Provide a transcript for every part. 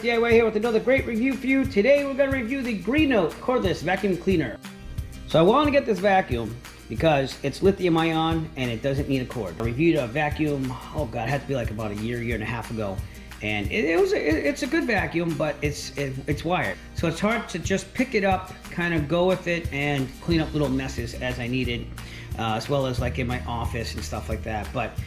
DIY here with another great review for you. Today we're going to review the Greenote Cordless Vacuum Cleaner. So I wanted to get this vacuum because it's lithium ion and it doesn't need a cord. I reviewed a vacuum, oh god, it had to be like about a year and a half ago. And it's a good vacuum, but it's wired. So it's hard to just pick it up, kind of go with it and clean up little messes as I needed, as well as like in my office and stuff like that. But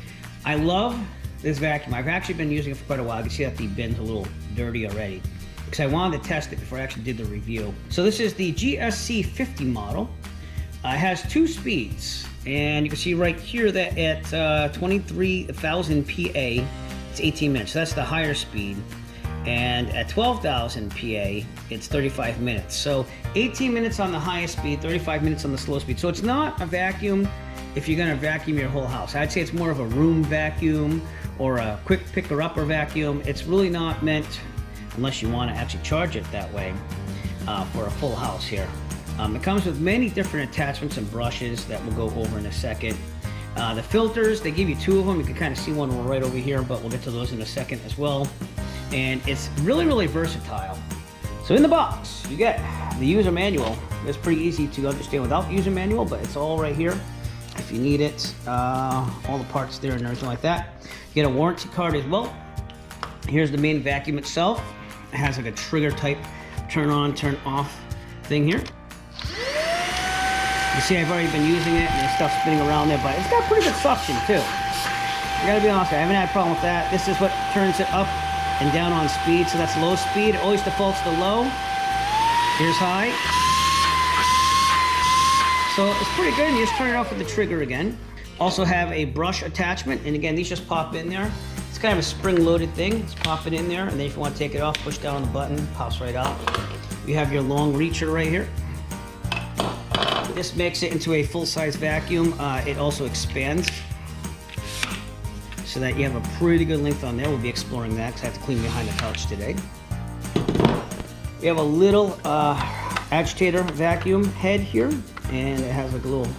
I love this vacuum. I've actually been using it for quite a while. You can see that the bin's a little dirty already because I wanted to test it before I actually did the review. So this is the GSC 50 model. It has 2 speeds, and you can see right here that at 23,000 PA, it's 18 minutes. So that's the higher speed. And at 12,000 PA, it's 35 minutes. So 18 minutes on the highest speed, 35 minutes on the slow speed. So it's not a vacuum if you're gonna vacuum your whole house. I'd say it's more of a room vacuum or a quick picker-upper vacuum. It's really not meant, unless you want to actually charge it that way, for a full house here. It comes with many different attachments and brushes that we'll go over in a second. The filters, they give you 2 of them. You can kind of see one right over here, but we'll get to those in a second as well. And it's really versatile. So in the box, you get the user manual. It's pretty easy to understand without the user manual, but it's all right here if you need it. All the parts there and everything like that. You get a warranty card as well. Here's the main vacuum itself. It has like a trigger type turn on, turn off thing here. You see I've already been using it and there's stuff spinning around there, but it's got pretty good suction too. I gotta be honest, I haven't had a problem with that. This is what turns it up and down on speed, so that's low speed. It always defaults to low. Here's high. So it's pretty good, and you just turn it off with the trigger again. Also have a brush attachment, and again, these just pop in there. It's kind of a spring-loaded thing. Just pop it in there, and then if you want to take it off, push down on the button, pops right out. You have your long reacher right here. This makes it into a full-size vacuum. It also expands so that you have a pretty good length on there. We'll be exploring that because I have to clean behind the couch today. We have a little agitator vacuum head here, and it has like a little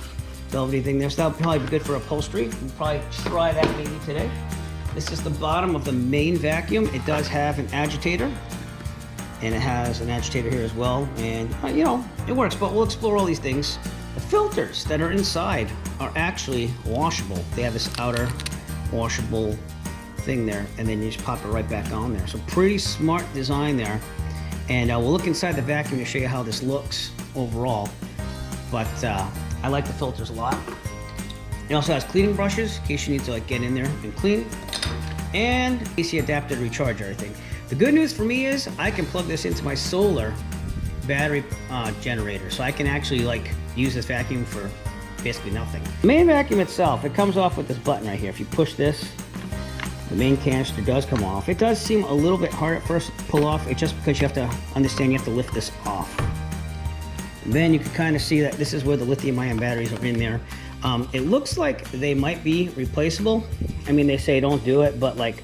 velvety thing there. So that'll probably be good for upholstery. We'll probably try that maybe today. This is the bottom of the main vacuum. It does have an agitator, and it has an agitator here as well. And you know, it works, but we'll explore all these things. The filters that are inside are actually washable. They have this outer washable thing there, and then you just pop it right back on there. So pretty smart design there. And we'll look inside the vacuum to show you how this looks overall. But I like the filters a lot. It also has cleaning brushes in case you need to like get in there and clean. And AC adapter recharger, I think. The good news for me is I can plug this into my solar battery generator. So I can actually like use this vacuum for basically nothing. The main vacuum itself, it comes off with this button right here. If you push this, the main canister does come off. It does seem a little bit hard at first to pull off. It's just because you have to understand you have to lift this off. And then you can kind of see that this is where the lithium ion batteries are in there. It looks like they might be replaceable. I mean, they say don't do it, but like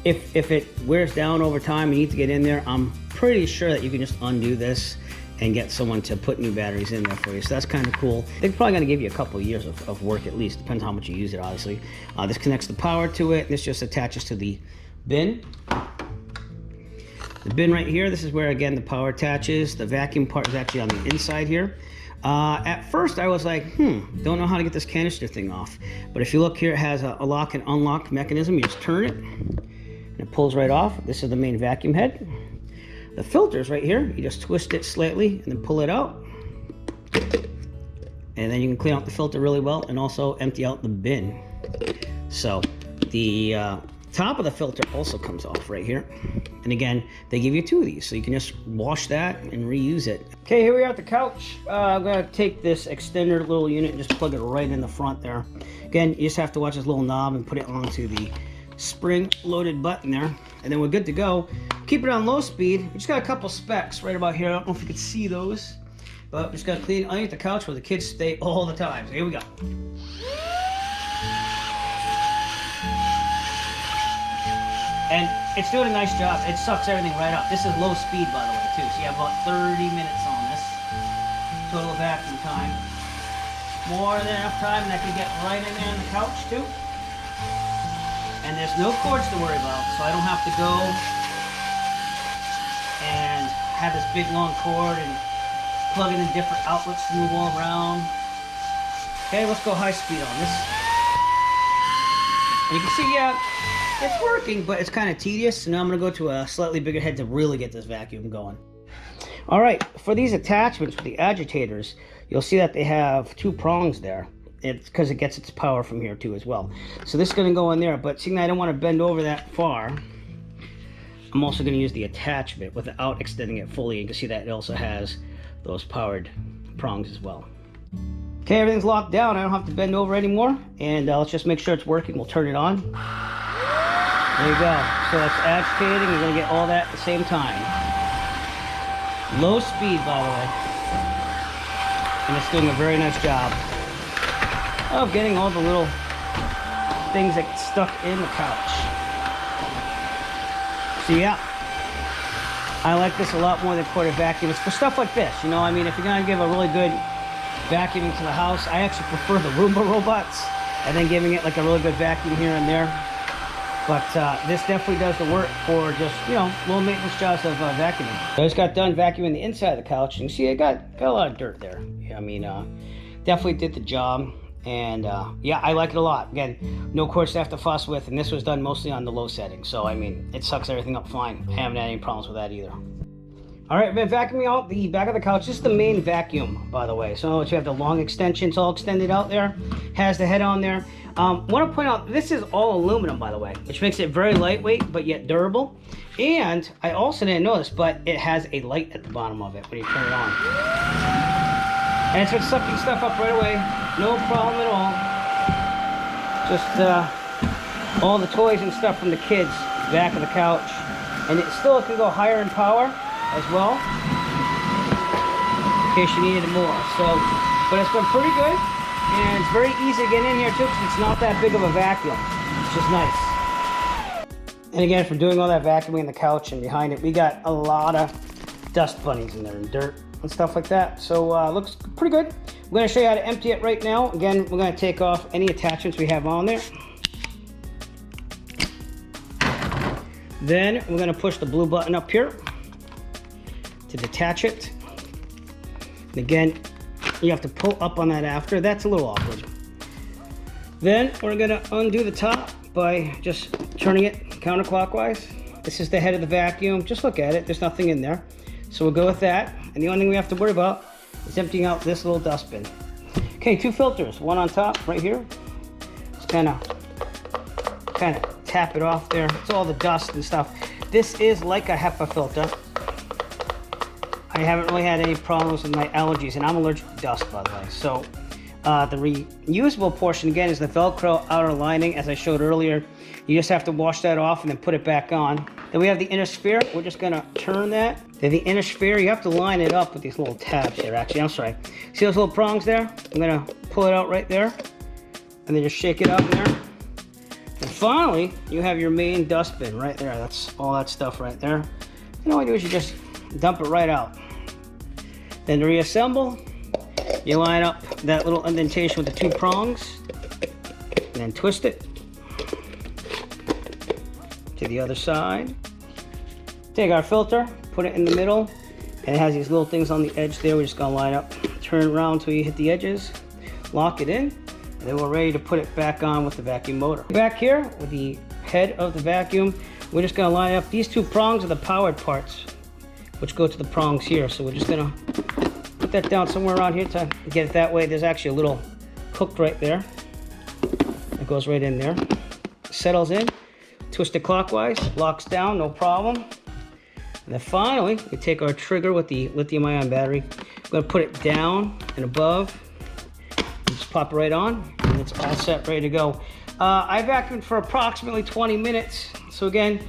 if it wears down over time and you need to get in there, I'm pretty sure that you can just undo this and get someone to put new batteries in there for you. So that's kind of cool. They're probably gonna give you a couple of years of work at least. Depends how much you use it, obviously. This connects the power to it. This just attaches to the bin. The bin right here, this is where, again, the power attaches. The vacuum part is actually on the inside here. At first, I was like, don't know how to get this canister thing off. But if you look here, it has a lock and unlock mechanism. You just turn it, and it pulls right off. This is the main vacuum head. The filters right here, you just twist it slightly and then pull it out. And then you can clean out the filter really well and also empty out the bin. So the top of the filter also comes off right here. And again, they give you 2 of these, so you can just wash that and reuse it. Okay, here we are at the couch. I'm gonna take this extender little unit and just plug it right in the front there. Again, you just have to watch this little knob and put it onto the spring-loaded button there, and then we're good to go. Keep it on low speed. We just got a couple specs right about here. I don't know if you can see those, but we just got to clean underneath the couch where the kids stay all the time. So here we go. And it's doing a nice job. It sucks everything right up. This is low speed, by the way, too. So you have about 30 minutes on this. Total vacuum time. More than enough time that I can get right in there on the couch, too. And there's no cords to worry about, so I don't have to go have this big long cord and plug it in different outlets to move all around. Okay, let's go high speed on this. And you can see, yeah, it's working, but it's kind of tedious. So now I'm going to go to a slightly bigger head to really get this vacuum going. All right, for these attachments for the agitators, you'll see that they have 2 prongs there. It's because it gets its power from here too as well. So this is going to go in there, but seeing I don't want to bend over that far, I'm also going to use the attachment without extending it fully. You can see that it also has those powered prongs as well. Okay, everything's locked down. I don't have to bend over anymore. And let's just make sure it's working. We'll turn it on. There you go. So it's agitating. You're going to get all that at the same time. Low speed, by the way. And it's doing a very nice job of getting all the little things that get stuck in the couch. So yeah, I like this a lot more than corded vacuum. It's for stuff like this, you know. I mean, if you're gonna give a really good vacuuming to the house, I actually prefer the Roomba robots and then giving it like a really good vacuum here and there. But this definitely does the work for just, you know, low maintenance jobs of vacuuming. I just got done vacuuming the inside of the couch, and you see I got a lot of dirt there. I mean, definitely did the job. And yeah, I like it a lot. Again, no cords to have to fuss with, and this was done mostly on the low setting. So I mean, it sucks everything up fine. I haven't had any problems with that either. All right, I've been vacuuming out the back of the couch. This is the main vacuum, by the way. So you have the long extension. It's all extended out there. Has the head on there. Want to point out, this is all aluminum, by the way, which makes it very lightweight, but yet durable. And I also didn't know this, but it has a light at the bottom of it when you turn it on. And it's been sucking stuff up right away. No problem at all. Just all the toys and stuff from the kids back of the couch. And it still can go higher in power as well, in case you needed more. So, but it's been pretty good. And it's very easy to get in here too, because it's not that big of a vacuum. It's just nice. And again, for doing all that vacuuming in the couch and behind it, we got a lot of dust bunnies in there and dirt and stuff like that. So looks pretty good. I'm going to show you how to empty it right now. Again, we're going to take off any attachments we have on there. Then we're going to push the blue button up here to detach it. And again, you have to pull up on that after. That's a little awkward. Then we're going to undo the top by just turning it counterclockwise. This is the head of the vacuum. Just look at it. There's nothing in there. So we'll go with that. And the only thing we have to worry about is emptying out this little dustbin. Okay, 2 filters. One on top right here. Just kind of tap it off there. It's all the dust and stuff. This is like a HEPA filter. I haven't really had any problems with my allergies, and I'm allergic to dust, by the way. So the reusable portion, again, is the Velcro outer lining, as I showed earlier. You just have to wash that off and then put it back on. Then we have the inner sphere. We're just going to turn that. Then the inner sphere, you have to line it up with these little tabs here, actually. I'm sorry. See those little prongs there? I'm going to pull it out right there, and then just shake it out in there. And finally, you have your main dustbin right there. That's all that stuff right there. And all you do is you just dump it right out. Then to reassemble, you line up that little indentation with the 2 prongs, and then twist it to the other side. Take our filter, put it in the middle, and it has these little things on the edge there. We're just gonna line up, turn around until you hit the edges, lock it in, and then we're ready to put it back on with the vacuum motor. Back here with the head of the vacuum, we're just gonna line up. These 2 prongs are the powered parts, which go to the prongs here. So we're just gonna put that down somewhere around here to get it that way. There's actually a little hook right there. It goes right in there. Settles in, twist it clockwise, locks down, no problem. And then finally, we take our trigger with the lithium ion battery. We're gonna put it down and above. And just pop it right on, and it's all set, ready to go. I vacuumed for approximately 20 minutes. So again,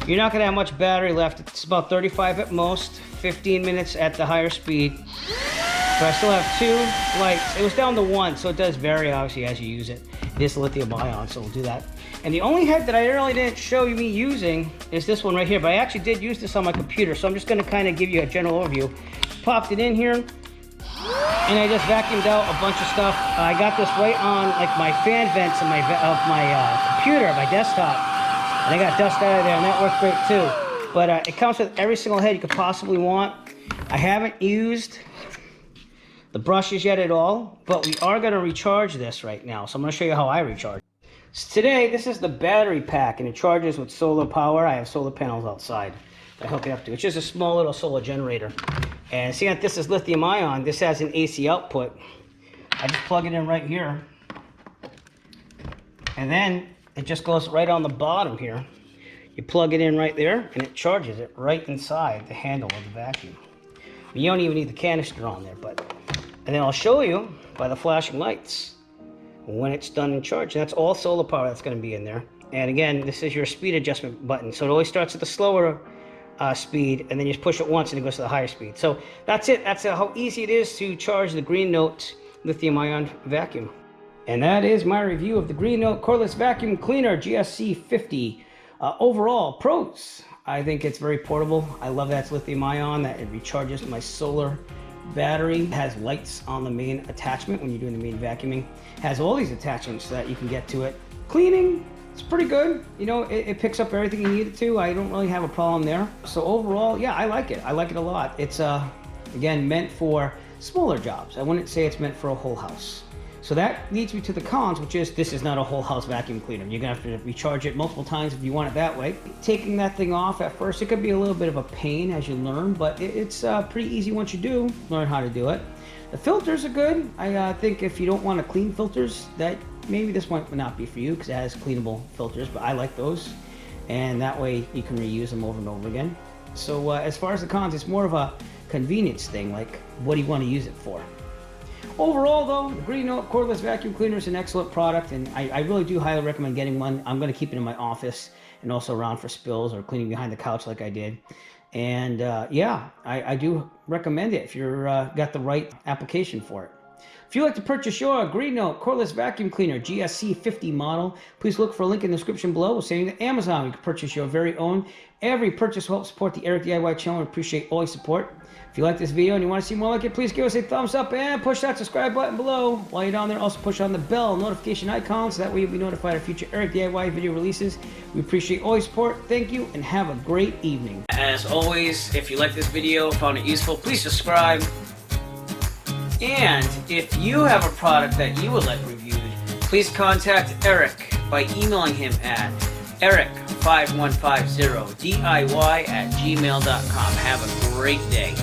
you're not going to have much battery left. It's about 35 at most, 15 minutes at the higher speed. But I still have 2 lights. It was down to 1, so it does vary obviously as you use it. It is lithium ion, so we'll do that. And the only head that I really didn't show you me using is this one right here, but I actually did use this on my computer, so I'm just going to kind of give you a general overview. Popped it in here, and I just vacuumed out a bunch of stuff. I got this right on like my fan vents of my computer, my desktop. And I got dust out of there, and that worked great too. But it comes with every single head you could possibly want. I haven't used the brushes yet at all, but we are going to recharge this right now. So I'm going to show you how I recharge. So today, this is the battery pack, and it charges with solar power. I have solar panels outside that I hook it up to. It's just a small little solar generator. And seeing that this is lithium ion, this has an AC output. I just plug it in right here. And then it just goes right on the bottom here. You plug it in right there, and it charges it right inside the handle of the vacuum. You don't even need the canister on there, and then I'll show you by the flashing lights when it's done and charged. That's all solar power that's going to be in there. And again, this is your speed adjustment button. So it always starts at the slower speed, and then you just push it once and it goes to the higher speed. So that's it. That's how easy it is to charge the Greenote lithium-ion vacuum. And that is my review of the Greenote Cordless Vacuum Cleaner GSC50. Overall, pros. I think it's very portable. I love that it's lithium-ion, that it recharges my solar battery. It has lights on the main attachment when you're doing the main vacuuming. It has all these attachments so that you can get to it. Cleaning, it's pretty good. You know, it picks up everything you need it to. I don't really have a problem there. So overall, yeah, I like it. I like it a lot. It's, again, meant for smaller jobs. I wouldn't say it's meant for a whole house. So that leads me to the cons, which is this is not a whole house vacuum cleaner. You're gonna have to recharge it multiple times if you want it that way. Taking that thing off at first, it could be a little bit of a pain as you learn, but it's pretty easy once you do learn how to do it. The filters are good. I think if you don't want to clean filters, that maybe this might not be for you because it has cleanable filters, but I like those. And that way you can reuse them over and over again. So as far as the cons, it's more of a convenience thing, like what do you want to use it for? Overall, though, the Greenote Cordless Vacuum Cleaner is an excellent product, and I really do highly recommend getting one. I'm going to keep it in my office and also around for spills or cleaning behind the couch like I did. And yeah, I do recommend it if you're got the right application for it. If you'd like to purchase your Greenote Cordless Vacuum Cleaner GSC50 model, please look for a link in the description below. We'll send you to Amazon. You can purchase your very own. Every purchase will help support the Eric DIY channel. We appreciate all your support. If you like this video and you want to see more like it, please give us a thumbs up and push that subscribe button below. While you're down there, also push on the bell notification icon so that way you'll be notified of future Eric DIY video releases. We appreciate all your support. Thank you and have a great evening. As always, if you like this video, found it useful, please subscribe. And if you have a product that you would like reviewed, please contact Eric by emailing him at eric5150diy@gmail.com. Have a great day.